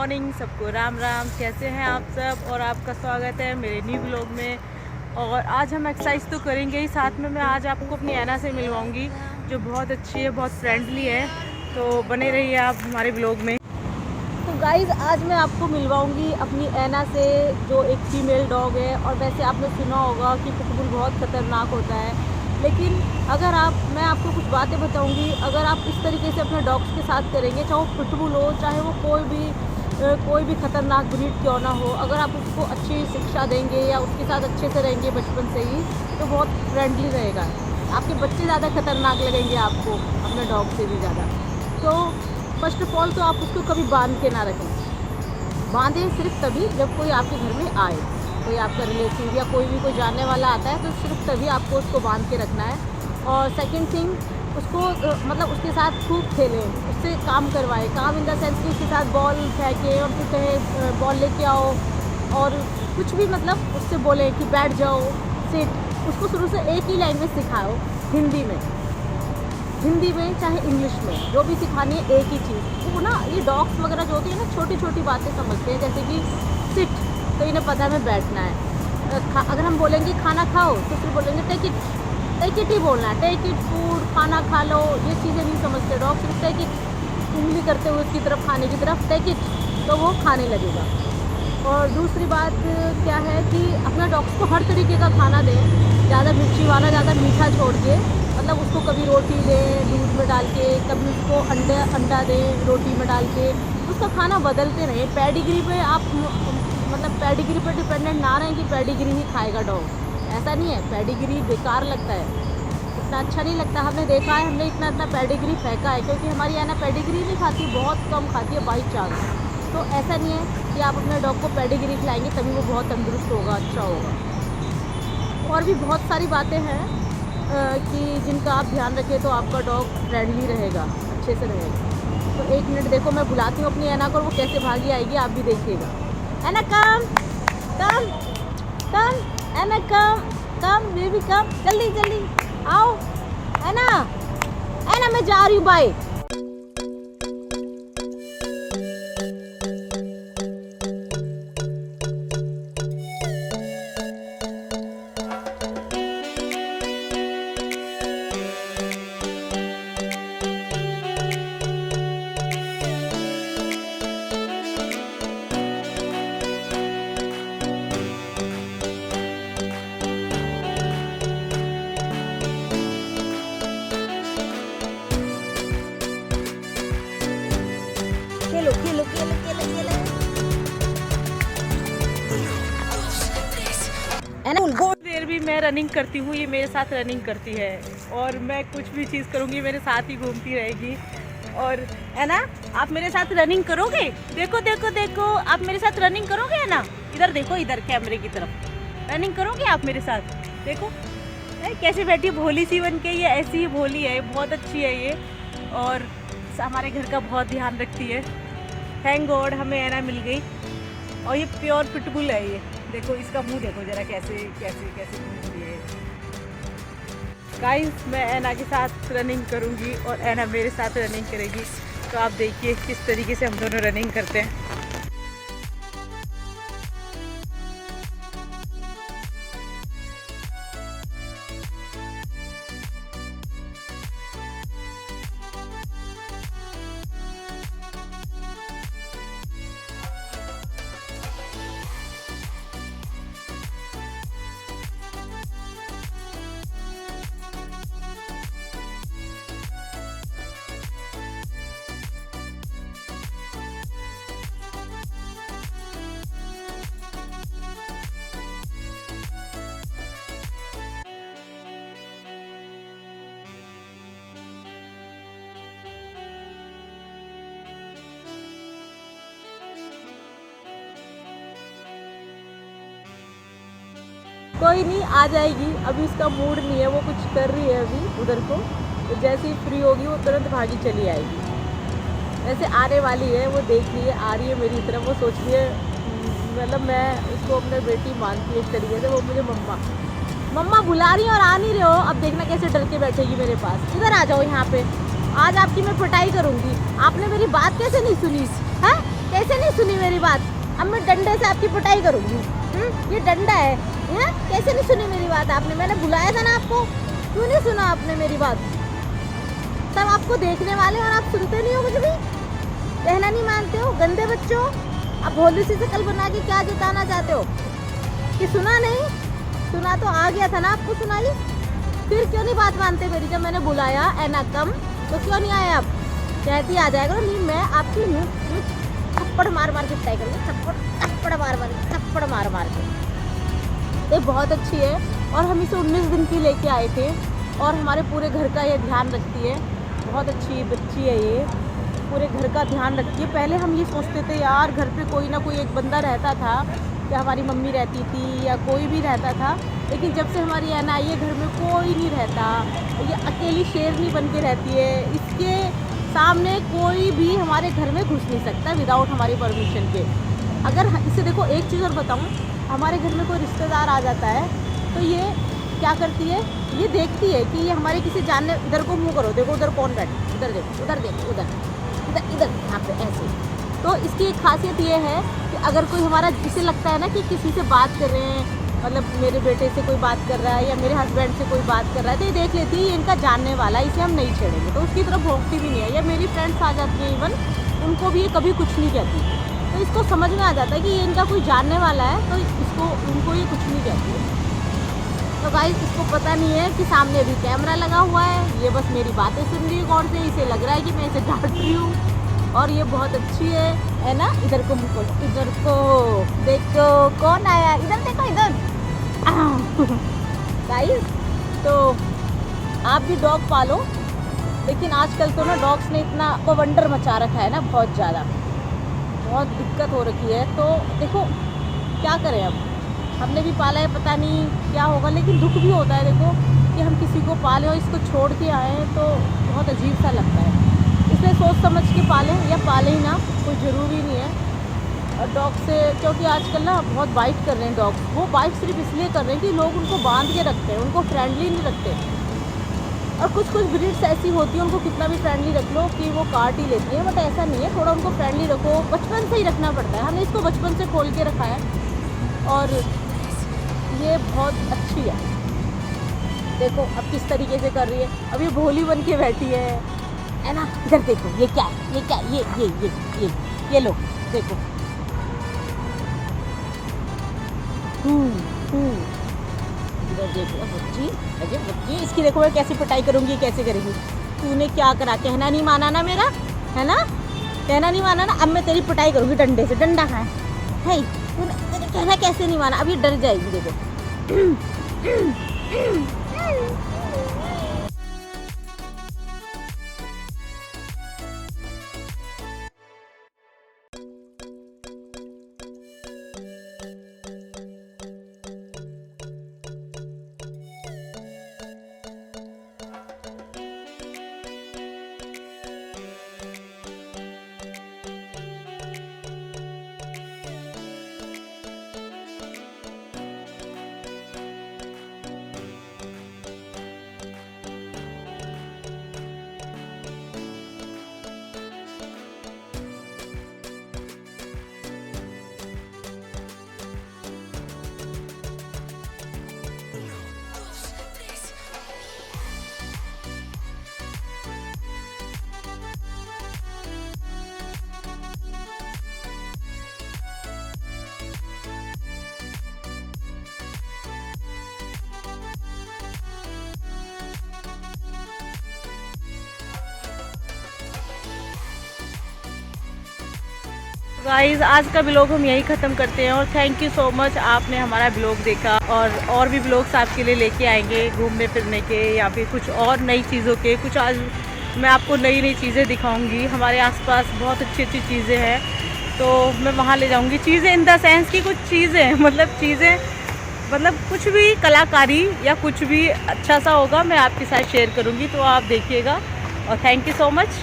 Morning सबको, राम राम। कैसे हैं आप सब? और आपका स्वागत है मेरे न्यू ब्लॉग में। और आज हम एक्सरसाइज तो करेंगे ही, साथ में मैं आज आपको अपनी ऐना से मिलवाऊंगी जो बहुत अच्छी है, बहुत फ्रेंडली है। तो बने रहिए आप हमारे ब्लॉग में। तो गाइज़, आज मैं आपको मिलवाऊंगी अपनी ऐना से जो एक फीमेल डॉग है। और वैसे आपने सुना होगा कि पिटबुल बहुत ख़तरनाक होता है, लेकिन अगर मैं आपको कुछ बातें बताऊंगी, अगर आप इस तरीके से अपने डॉग्स के साथ करेंगे, चाहे वो पिटबुल हो, चाहे वो कोई भी ख़तरनाक ब्रीड क्यों ना हो, अगर आप उसको अच्छी शिक्षा देंगे या उसके साथ अच्छे से रहेंगे बचपन से ही, तो बहुत फ्रेंडली रहेगा। आपके बच्चे ज़्यादा खतरनाक लगेंगे आपको अपने डॉग से भी ज़्यादा। तो फर्स्ट ऑफ ऑल तो आप उसको कभी बांध के ना रखें। बांधें सिर्फ तभी जब कोई आपके घर में आए, कोई आपका रिलेटिव या कोई जानने वाला आता है, तो सिर्फ तभी आपको उसको बांध के रखना है। और सेकंड थिंग, उसको मतलब उसके साथ खूब खेलें, उससे काम करवाएं। काम इन द सेंस कि उसके साथ बॉल फेंकें और फिर कहें बॉल लेके आओ, और कुछ भी मतलब उससे बोलें कि बैठ जाओ, सिट। उसको शुरू से एक ही लैंग्वेज सिखाओ, हिंदी में चाहे इंग्लिश में, जो भी सिखानी है एक ही चीज़। वो ना, ये डॉग्स वगैरह जो होती है ना, छोटी छोटी बातें समझते हैं, जैसे कि सिट, तो इन्हें पता है हमें बैठना है। अगर हम बोलेंगे खाना खाओ, तो फिर बोलेंगे टेक इट ही बोलना है, टेक इट फूड, खाना खा लो। ये चीज़ें नहीं समझते डॉग, सिर्फ टेक इट उंगली करते हुए उसकी तरफ, खाने की तरफ टेक इट, तो वो खाने लगेगा। और दूसरी बात क्या है कि अपना डॉग्स को हर तरीके का खाना दें, ज़्यादा मिर्ची वाला, ज़्यादा मीठा छोड़ के। मतलब उसको कभी रोटी दें दूध में डाल के, कभी उसको अंडा दें रोटी में डाल के। उसका खाना बदलते रहें। पेडिग्री पे आप मतलब पेडिग्री पर डिपेंडेंट ना रहें कि पेडिग्री ही खाएगा डॉग, ऐसा नहीं है। पेडिग्री बेकार लगता है, इतना अच्छा नहीं लगता। हमने देखा है, हमने इतना पेडिग्री फेंका है, क्योंकि हमारी ऐना पेडिग्री नहीं खाती, बहुत कम खाती है बाई चांस। तो ऐसा नहीं है कि आप अपने डॉग को पेडिग्री खिलाएंगे तभी वो बहुत तंदुरुस्त होगा, अच्छा होगा। और भी बहुत सारी बातें हैं कि जिनका आप ध्यान रखें तो आपका डॉग फ्रेंडली रहेगा, अच्छे से रहेगा। तो एक मिनट देखो, मैं बुलाती हूँ अपनी ऐना को और वो कैसे भागी आएगी, आप भी देखिएगा। ऐना कम कम कम, ऐना कम बेबी कम, जल्दी आओ। ऐना मैं जा रही हूँ, बाय। खेलो। देर भी मैं रनिंग करती हूँ, ये मेरे साथ रनिंग करती है, और मैं कुछ भी चीज़ करूँगी मेरे साथ ही घूमती रहेगी। और है ना, आप मेरे साथ रनिंग करोगे? देखो, आप मेरे साथ रनिंग करोगे? है ना, इधर देखो, इधर कैमरे की तरफ। रनिंग करोगे आप मेरे साथ? देखो कैसे बैठी, भोली सी बन के। ये ऐसी ही भोली है, बहुत अच्छी है ये, और हमारे घर का बहुत ध्यान रखती है। थैंक गॉड हमें ऐना मिल गई। और ये प्योर पिटबुल है। ये देखो, इसका मुंह देखो जरा, कैसे घूमती है। गाइस, मैं ऐना के साथ रनिंग करूंगी और ऐना मेरे साथ रनिंग करेगी, तो आप देखिए किस तरीके से हम दोनों रनिंग करते हैं। कोई नहीं, आ जाएगी। अभी उसका मूड नहीं है, वो कुछ कर रही है अभी उधर को, तो जैसे ही फ्री होगी वो तुरंत भागी चली आएगी। वैसे आने वाली है, वो देख रही है, आ रही है मेरी तरफ। वो सोच रही है, मतलब मैं उसको अपने बेटी मानती है इस तरीके से। वो मुझे मम्मा बुला रही है और आ नहीं रहे हो। अब देखना कैसे डर के बैठेगी मेरे पास। इधर आ जाओ यहाँ पे, आज आपकी मैं पिटाई करूँगी। आपने मेरी बात कैसे नहीं सुनी है? कैसे नहीं सुनी मेरी बात? अब मैं डंडे से आपकी पिटाई करूँगी। ये डंडा है। कैसे नहीं सुनी मेरी बात आपने? मैंने बुलाया था ना आपको, क्यों नहीं सुना आपने मेरी बात? सब आपको देखने वाले और आप सुनते नहीं हो कुछ भी, कहना नहीं मानते हो, गंदे बच्चों। आप भोली सी शकल बना के क्या जताना चाहते हो कि सुना नहीं? सुना तो आ गया था ना आपको सुनाई, फिर क्यों नहीं बात मानते मेरी? जब मैंने बुलाया एना कम तो क्यों नहीं आए आप? कहती आ जाएगा नहीं, मैं आपकी थप्पड़ मार मार के पिटाई करूँगी, थप्पड़ मार मार के। ये बहुत अच्छी है और हम इसे 19 दिन की लेके आए थे और हमारे पूरे घर का ये ध्यान रखती है। बहुत अच्छी बच्ची है ये, पूरे घर का ध्यान रखती है। पहले हम ये सोचते थे यार घर पे कोई ना कोई एक बंदा रहता था, या हमारी मम्मी रहती थी या कोई भी रहता था, लेकिन जब से हमारी ऐना आई है घर में कोई नहीं रहता। ये अकेली शेरनी बन के रहती है, इसके सामने कोई भी हमारे घर में घुस नहीं सकता विदाउट हमारी परमिशन के। अगर इसे देखो, एक चीज़ और बताऊँ, हमारे घर में कोई रिश्तेदार आ जाता है तो ये क्या करती है, ये देखती है कि ये हमारे किसी जानने, इधर को मुँह करो, देखो उधर कौन बैठे, उधर देखो, उधर देखो, उधर इधर इधर यहाँ पे ऐसे। तो इसकी एक खासियत ये है कि अगर कोई हमारा, इसे लगता है ना कि किसी से बात कर रहे हैं, मतलब मेरे बेटे से कोई बात कर रहा है या मेरे हस्बैंड से कोई बात कर रहा है, तो ये देख लेती है इनका जानने वाला है, इसे हम नहीं छेड़ेंगे, तो उसकी तरफ भोंकती भी नहीं है। या मेरी फ्रेंड्स आ जाती हैं इवन, उनको भी ये कभी कुछ नहीं कहती। तो इसको समझ में आ जाता है कि ये इनका कोई जानने वाला है, तो इसको उनको ये कुछ नहीं कहती है। तो गाइस, इसको पता नहीं है कि सामने अभी कैमरा लगा हुआ है, ये बस मेरी बातें सुन रही है गौर से, इसे लग रहा है कि मैं इसे डांट रही हूँ और ये बहुत अच्छी है ना। इधर को मुझको, इधर को देखो कौन आया, इधर देखो, इधर। गाइस, तो आप भी डॉग पालो, लेकिन आजकल तो ना डॉग्स ने इतना बवंडर मचा रखा है ना, बहुत ज़्यादा, बहुत दिक्कत हो रखी है। तो देखो क्या करें, अब हमने भी पाला है, पता नहीं क्या होगा, लेकिन दुख भी होता है देखो कि हम किसी को पालें और इसको छोड़ के आए तो बहुत अजीब सा लगता है। इसलिए सोच समझ के पालें या पालें ही ना, कोई ज़रूरी नहीं है। और डॉग से, क्योंकि आजकल ना बहुत बाइट कर रहे हैं डॉग्स, वो बाइट सिर्फ इसलिए कर रहे हैं कि लोग उनको बांध के रखते हैं, उनको फ्रेंडली नहीं रखते। और कुछ ब्रीड्स ऐसी होती हैं, उनको कितना भी फ्रेंडली रख लो कि वो काट ही लेती हैं, बट ऐसा नहीं है, थोड़ा उनको फ्रेंडली रखो, बचपन से ही रखना पड़ता है। हमने इसको बचपन से खोल के रखा है और ये बहुत अच्छी है। देखो अब किस तरीके से कर रही है, अब ये भोली बन के बैठी है ना। इधर देखो, ये क्या है, ये क्या, ये लो देखो। इधर देखो बच्ची, अजय बच्ची, इसकी देखो मैं कैसे पिटाई करूँगी, कैसे करेंगी। तूने क्या करा, कहना नहीं माना ना मेरा, है ना, कहना नहीं माना ना। अब मैं तेरी पिटाई करूँगी डंडे से। डंडा कहाँ है, तूने कहना कैसे नहीं माना, अब ये डर जाएगी देखो। गाइस, आज का ब्लॉग हम यही ख़त्म करते हैं और थैंक यू सो मच, आपने हमारा ब्लॉग देखा। और भी ब्लॉग्स आपके लिए लेके आएंगे, घूमने फिरने के या फिर कुछ और नई चीज़ों के। कुछ आज मैं आपको नई चीज़ें दिखाऊंगी। हमारे आसपास बहुत अच्छी चीज़ें हैं, तो मैं वहाँ ले जाऊंगी। चीज़ें इन द सेंस की कुछ चीज़ें, मतलब कुछ भी कलाकारी या कुछ भी अच्छा सा होगा, मैं आपके साथ शेयर करूँगी, तो आप देखिएगा। और थैंक यू सो मच।